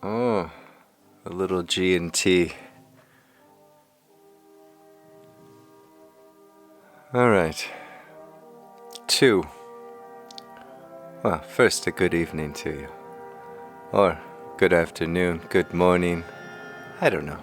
Oh, a little G&T. All right. 2. Well, first a good evening to you. Or good afternoon, good morning. I don't know.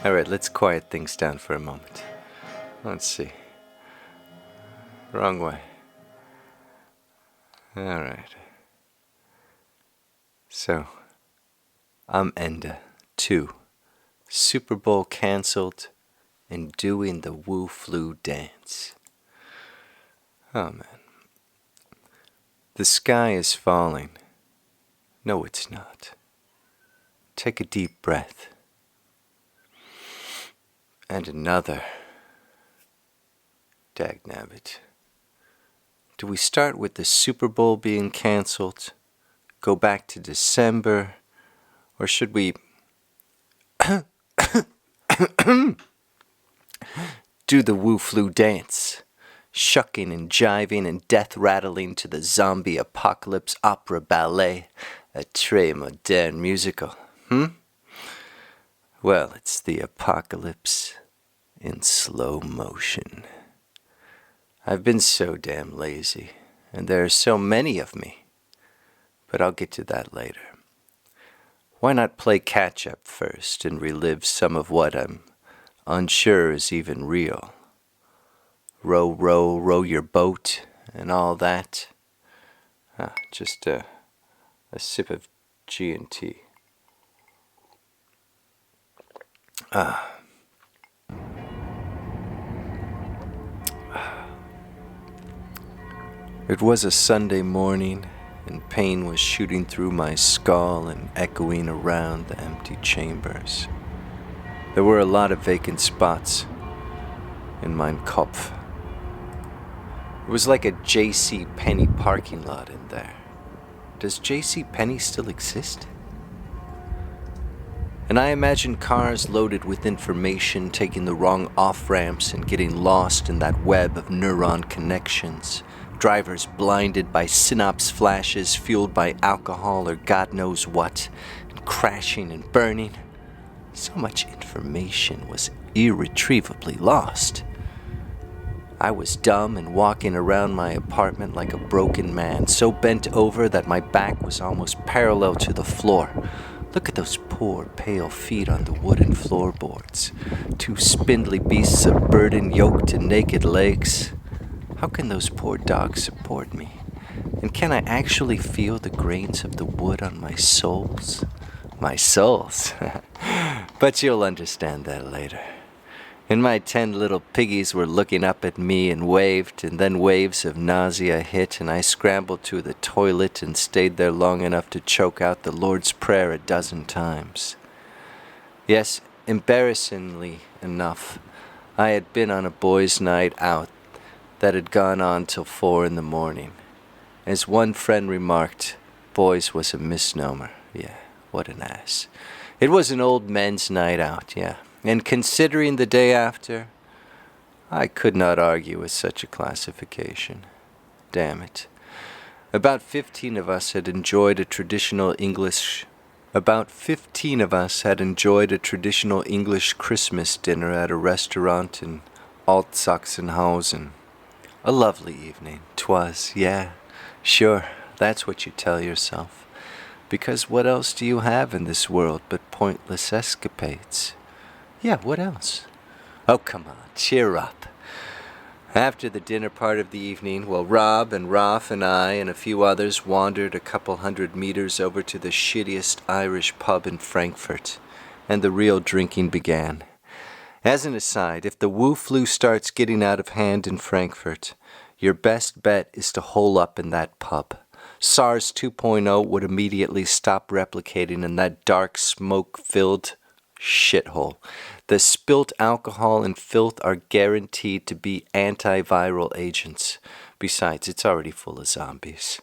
All right, let's quiet things down for a moment. Let's see. Wrong way. All right. So, I'm Ende. 2. Super Bowl canceled and doing the LisFUB dance. Oh man. The sky is falling. No, it's not. Take a deep breath. And another. Dagnabit. Do we start with the Super Bowl being canceled? Go back to December? Or should we do the LisFUB dance? Shucking and jiving and death rattling to the zombie apocalypse opera-ballet, a très moderne musical, Well, it's the apocalypse in slow motion. I've been so damn lazy, and there are so many of me, but I'll get to that later. Why not play catch-up first and relive some of what I'm unsure is even real? Row, row, row your boat, and all that. Just a sip of G&T. It was a Sunday morning, and pain was shooting through my skull and echoing around the empty chambers. There were a lot of vacant spots in mein Kopf. It was like a J.C. Penney parking lot in there. Does J.C. Penney still exist? And I imagine cars loaded with information taking the wrong off-ramps and getting lost in that web of neuron connections. Drivers blinded by synapse flashes fueled by alcohol or God knows what, and crashing and burning. So much information was irretrievably lost. I was dumb and walking around my apartment like a broken man, so bent over that my back was almost parallel to the floor. Look at those poor, pale feet on the wooden floorboards. 2 spindly beasts of burden yoked to naked legs. How can those poor dogs support me? And can I actually feel the grains of the wood on my soles? My soles? But you'll understand that later. And my 10 little piggies were looking up at me and waved, and then waves of nausea hit, and I scrambled to the toilet and stayed there long enough to choke out the Lord's Prayer a dozen times. Yes, embarrassingly enough, I had been on a boys' night out that had gone on till 4 in the morning. As one friend remarked, boys was a misnomer. Yeah, what an ass. It was an old men's night out, yeah. And considering the day after, I could not argue with such a classification. Damn it. About 15 of us had enjoyed a traditional English Christmas dinner at a restaurant in Alt-Sachsenhausen. A lovely evening, 'twas, yeah. Sure, that's what you tell yourself. Because what else do you have in this world but pointless escapades? Yeah, what else? Oh, come on, cheer up. After the dinner part of the evening, Rob and Ralph and I and a few others wandered a couple 100 meters over to the shittiest Irish pub in Frankfurt, and the real drinking began. As an aside, if the LisFUB starts getting out of hand in Frankfurt, your best bet is to hole up in that pub. SARS 2.0 would immediately stop replicating in that dark, smoke-filled shithole. The spilt alcohol and filth are guaranteed to be antiviral agents. Besides, it's already full of zombies.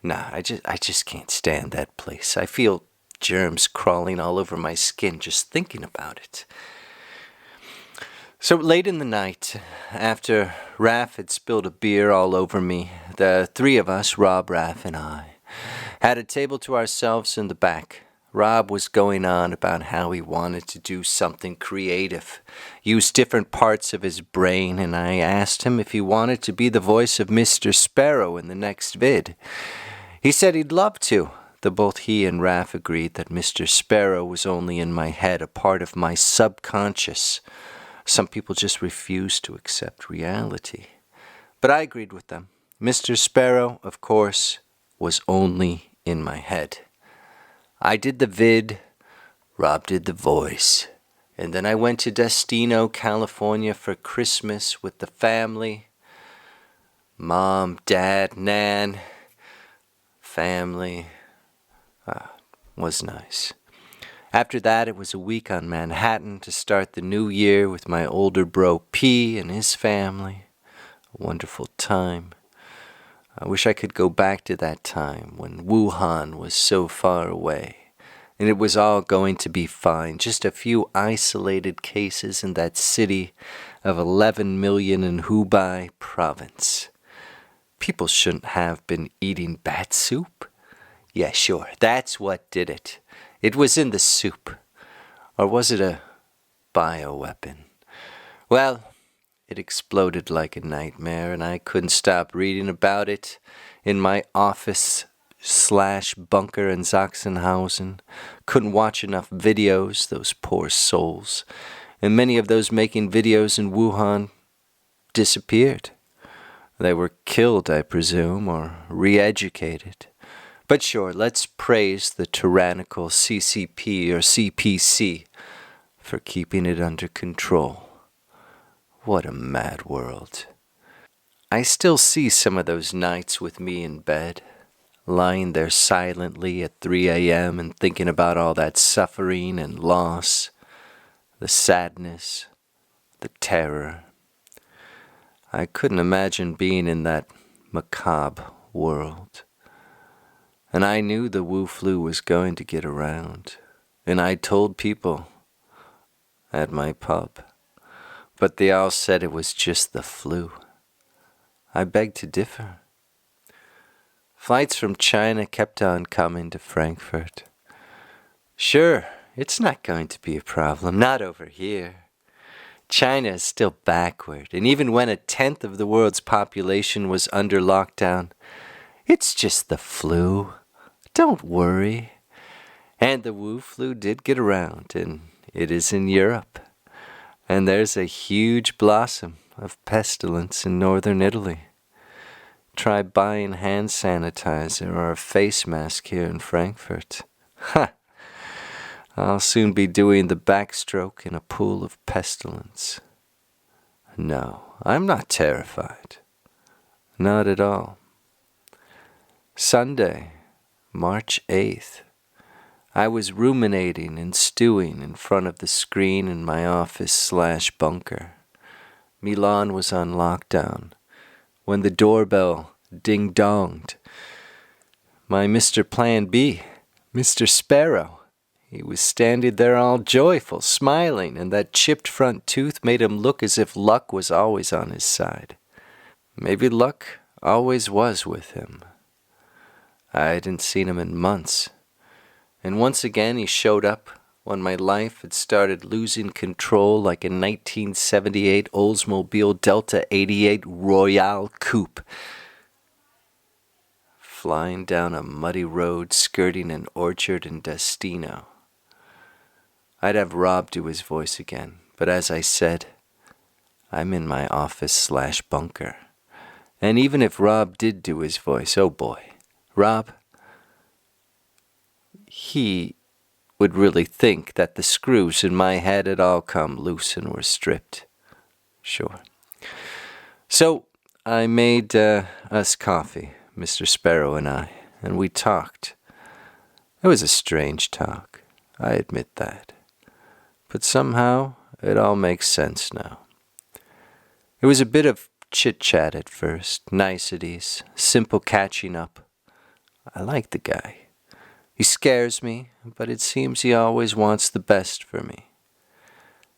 Nah, I just can't stand that place. I feel germs crawling all over my skin just thinking about it. So late in the night, after Raph had spilled a beer all over me, the 3 of us, Rob, Raph, and I, had a table to ourselves in the back. Rob was going on about how he wanted to do something creative, use different parts of his brain, and I asked him if he wanted to be the voice of Mr. Sparrow in the next vid. He said he'd love to, though both he and Raph agreed that Mr. Sparrow was only in my head, a part of my subconscious. Some people just refuse to accept reality. But I agreed with them. Mr. Sparrow, of course, was only in my head. I did the vid, Rob did the voice, and then I went to Destino, California for Christmas with the family. Mom, Dad, Nan, family. Was nice. After that, it was a week on Manhattan to start the new year with my older bro P and his family. A wonderful time. I wish I could go back to that time when Wuhan was so far away, and it was all going to be fine. Just a few isolated cases in that city of 11 million in Hubei province. People shouldn't have been eating bat soup. Yeah, sure, that's what did it. It was in the soup. Or was it a bioweapon? Well, it exploded like a nightmare, and I couldn't stop reading about it in my office/bunker in Sachsenhausen. Couldn't watch enough videos, those poor souls. And many of those making videos in Wuhan disappeared. They were killed, I presume, or re-educated. But sure, let's praise the tyrannical CCP or CPC for keeping it under control. What a mad world. I still see some of those nights with me in bed, lying there silently at 3 a.m. and thinking about all that suffering and loss, the sadness, the terror. I couldn't imagine being in that macabre world. And I knew the Wu flu was going to get around, and I told people at my pub. But they all said it was just the flu. I beg to differ. Flights from China kept on coming to Frankfurt. Sure, it's not going to be a problem, not over here. China is still backward, and even when 1/10 of the world's population was under lockdown, it's just the flu. Don't worry. And the Wu flu did get around, and it is in Europe. And there's a huge blossom of pestilence in northern Italy. Try buying hand sanitizer or a face mask here in Frankfurt. Ha! I'll soon be doing the backstroke in a pool of pestilence. No, I'm not terrified. Not at all. Sunday, March 8th. I was ruminating and stewing in front of the screen in my office/bunker. Milan was on lockdown when the doorbell ding-donged. My Mr. Plan B, Mr. Sparrow, he was standing there all joyful, smiling, and that chipped front tooth made him look as if luck was always on his side. Maybe luck always was with him. I hadn't seen him in months. And once again he showed up when my life had started losing control like a 1978 Oldsmobile Delta 88 Royale Coupe, flying down a muddy road skirting an orchard in Destino. I'd have Rob do his voice again, but as I said, I'm in my office/bunker. And even if Rob did do his voice, oh boy, Rob, he would really think that the screws in my head had all come loose and were stripped. Sure. So I made us coffee, Mr. Sparrow and I, and we talked. It was a strange talk, I admit that. But somehow it all makes sense now. It was a bit of chit-chat at first, niceties, simple catching up. I like the guy. He scares me, but it seems he always wants the best for me.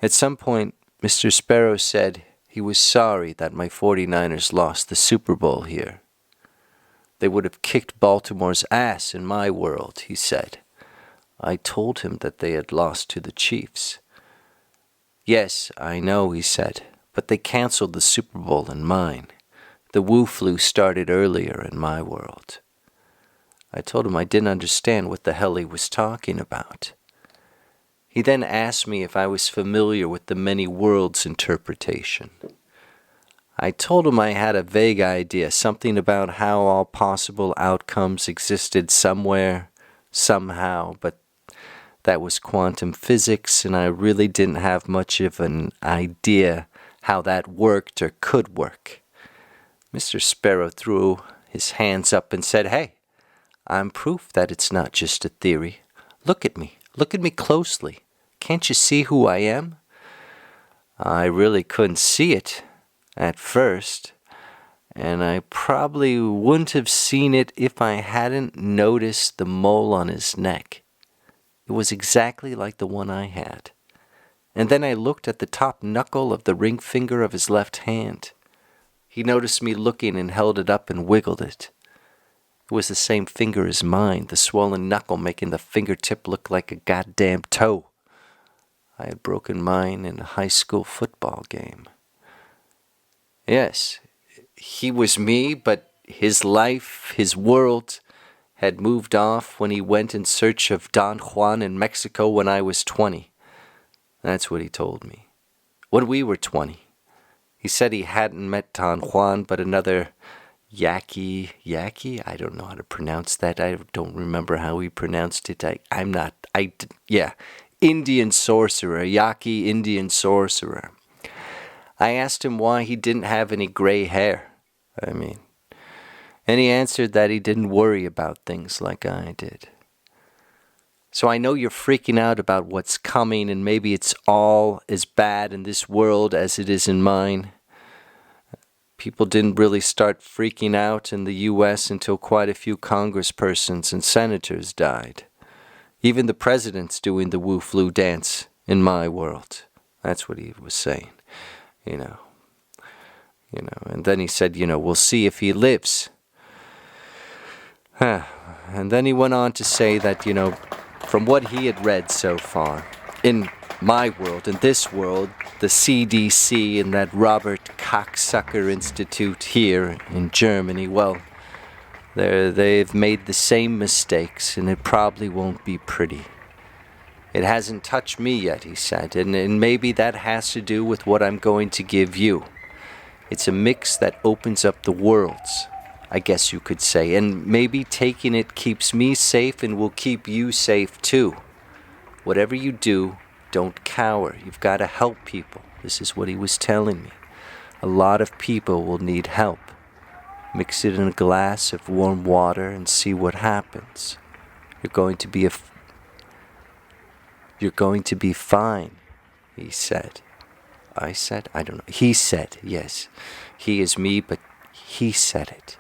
At some point, Mr. Sparrow said he was sorry that my 49ers lost the Super Bowl here. They would have kicked Baltimore's ass in my world, he said. I told him that they had lost to the Chiefs. Yes, I know, he said, but they canceled the Super Bowl in mine. The Wu flu started earlier in my world. I told him I didn't understand what the hell he was talking about. He then asked me if I was familiar with the many worlds interpretation. I told him I had a vague idea, something about how all possible outcomes existed somewhere, somehow, but that was quantum physics, and I really didn't have much of an idea how that worked or could work. Mr. Sparrow threw his hands up and said, "Hey, I'm proof that it's not just a theory. Look at me closely. Can't you see who I am?" I really couldn't see it at first, and I probably wouldn't have seen it if I hadn't noticed the mole on his neck. It was exactly like the one I had. And then I looked at the top knuckle of the ring finger of his left hand. He noticed me looking and held it up and wiggled it. It was the same finger as mine, the swollen knuckle making the fingertip look like a goddamn toe. I had broken mine in a high school football game. Yes, he was me, but his life, his world, had moved off when he went in search of Don Juan in Mexico when I was 20. That's what he told me. When we were 20. He said he hadn't met Don Juan, but another Yaki, I don't know how to pronounce that. I don't remember how he pronounced it. Indian sorcerer, Yaki Indian sorcerer. I asked him why he didn't have any gray hair. And he answered that he didn't worry about things like I did. So I know you're freaking out about what's coming, and maybe it's all as bad in this world as it is in mine. People didn't really start freaking out in the U.S. until quite a few congresspersons and senators died. Even the president's doing the Wu flu dance in my world. That's what he was saying, And then he said, we'll see if he lives. And then he went on to say that, from what he had read so far, in my world, in this world, the CDC and that Robert Cocksucker Institute here in Germany, well, they've made the same mistakes, and it probably won't be pretty. It hasn't touched me yet, he said, and maybe that has to do with what I'm going to give you. It's a mix that opens up the worlds, I guess you could say, and maybe taking it keeps me safe and will keep you safe too. Whatever you do, don't cower. You've got to help people. This is what he was telling me. A lot of people will need help. Mix it in a glass of warm water and see what happens. You're going to be fine, he said. I said? I don't know. He said, yes. He is me, but he said it.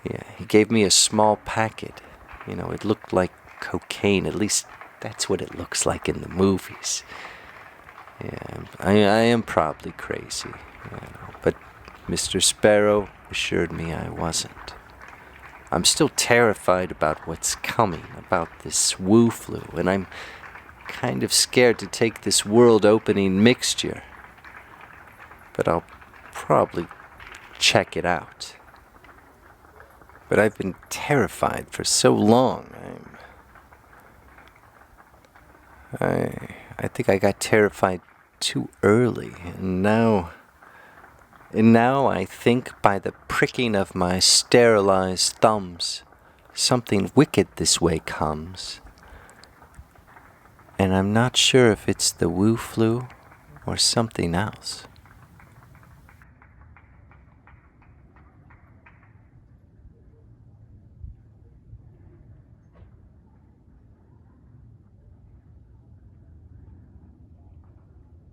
Yeah, he gave me a small packet. It looked like cocaine. At least that's what it looks like in the movies. Yeah, I am probably crazy, but Mr. Sparrow assured me I wasn't. I'm still terrified about what's coming, about this Wu flu, and I'm kind of scared to take this world-opening mixture. But I'll probably check it out. But I've been terrified for so long. I think I got terrified too early, and now I think by the pricking of my sterilized thumbs, something wicked this way comes. And I'm not sure if it's the Wu flu or something else.